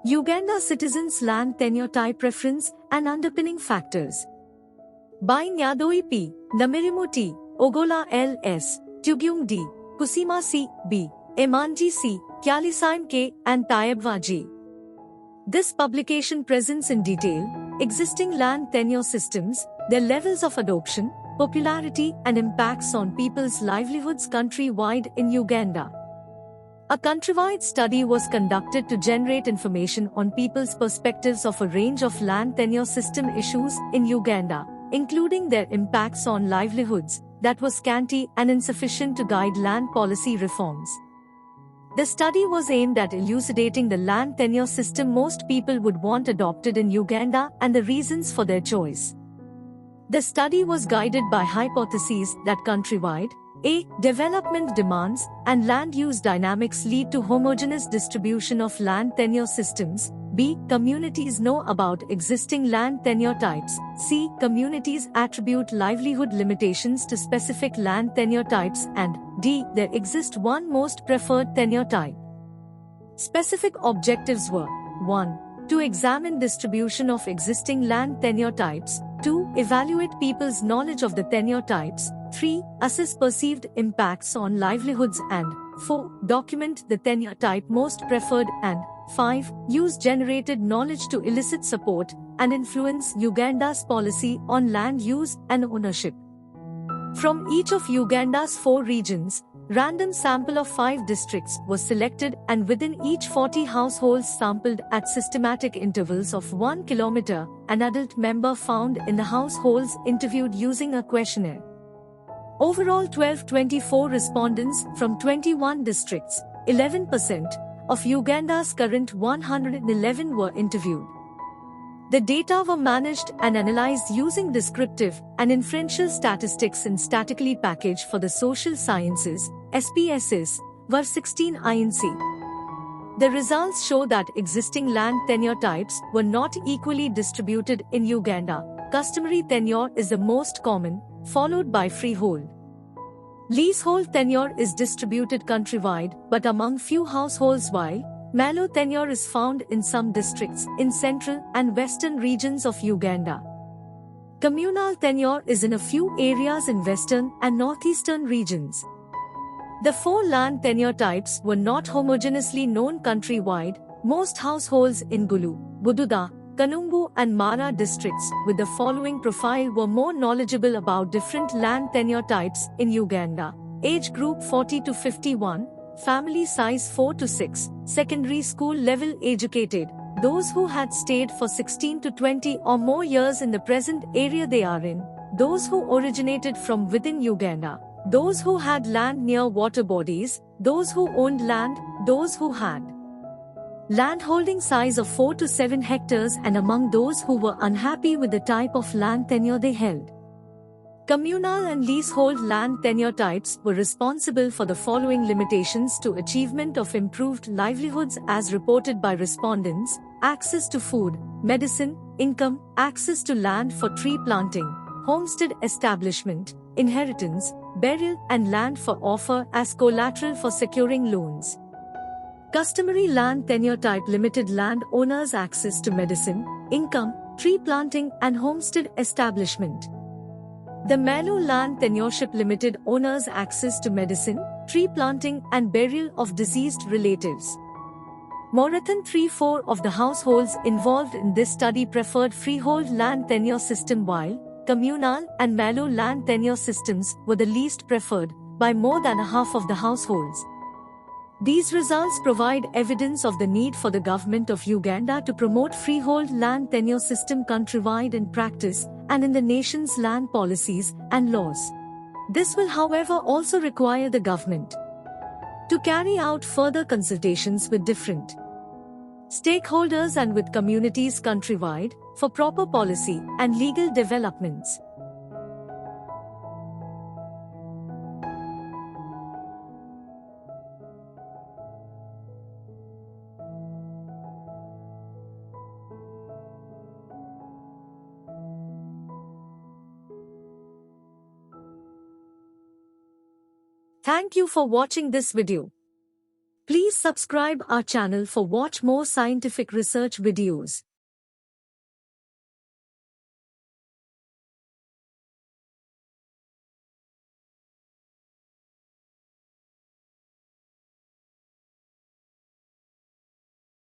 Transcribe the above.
Uganda citizens' land tenure type preference and underpinning factors. By Nyadoi P. Namirimo T. Ogola L. S. Tugyung D. Kusima C. B. Emanji C. Kyalisaim K. and Tayebwa J. This publication presents in detail existing land tenure systems, their levels of adoption, popularity, and impacts on people's livelihoods countrywide in Uganda. A countrywide study was conducted to generate information on people's perspectives of a range of land tenure system issues in Uganda, including their impacts on livelihoods, that was scanty and insufficient to guide land policy reforms. The study was aimed at elucidating the land tenure system most people would want adopted in Uganda and the reasons for their choice. The study was guided by hypotheses that countrywide, A. Development demands and land use dynamics lead to homogeneous distribution of land tenure systems. B. Communities know about existing land tenure types. C. Communities attribute livelihood limitations to specific land tenure types. And D. There exists one most preferred tenure type. Specific objectives were 1. To examine distribution of existing land tenure types. 2. Evaluate people's knowledge of the tenure types. 3. Assess perceived impacts on livelihoods. And 4. Document the tenure type most preferred. And 5. Use generated knowledge to elicit support and influence Uganda's policy on land use and ownership. From each of Uganda's 4 regions, random sample of 5 districts was selected, and within each 40 households sampled at systematic intervals of 1 kilometer, an adult member found in the households interviewed using a questionnaire. Overall 1224 respondents from 21 districts, 11%, of Uganda's current 111 were interviewed. The data were managed and analyzed using descriptive and inferential statistics in statically packaged for the social sciences, SPSS, were 16 INC. The results show that existing land tenure types were not equally distributed in Uganda. Customary tenure is the most common, followed by freehold. Leasehold tenure is distributed countrywide, but among few households, while Malo tenure is found in some districts in central and western regions of Uganda. Communal tenure is in a few areas in western and northeastern regions. The 4 land tenure types were not homogeneously known countrywide. Most households in Gulu, Bududa, Kanungu and Mara districts with the following profile were more knowledgeable about different land tenure types in Uganda. Age group 40 to 51, family size 4 to 6, secondary school level educated, those who had stayed for 16 to 20 or more years in the present area they are in, those who originated from within Uganda, those who had land near water bodies, those who owned land, those who had landholding size of 4 to 7 hectares, and among those who were unhappy with the type of land tenure they held. Communal and leasehold land tenure types were responsible for the following limitations to achievement of improved livelihoods as reported by respondents: access to food, medicine, income, access to land for tree planting, homestead establishment, inheritance, burial, and land for offer as collateral for securing loans. Customary land tenure type limited land owners access to medicine, income, tree planting, and homestead establishment. The Malo land tenureship limited owners access to medicine, tree planting, and burial of deceased relatives. More than 3/4 of the households involved in this study preferred freehold land tenure system, while communal and Malo land tenure systems were the least preferred by more than a half of the households. These results provide evidence of the need for the government of Uganda to promote freehold land tenure system countrywide in practice and in the nation's land policies and laws. This will, however, also require the government to carry out further consultations with different stakeholders and with communities countrywide for proper policy and legal developments. Thank you for watching this video. Please subscribe our channel for watch more scientific research videos.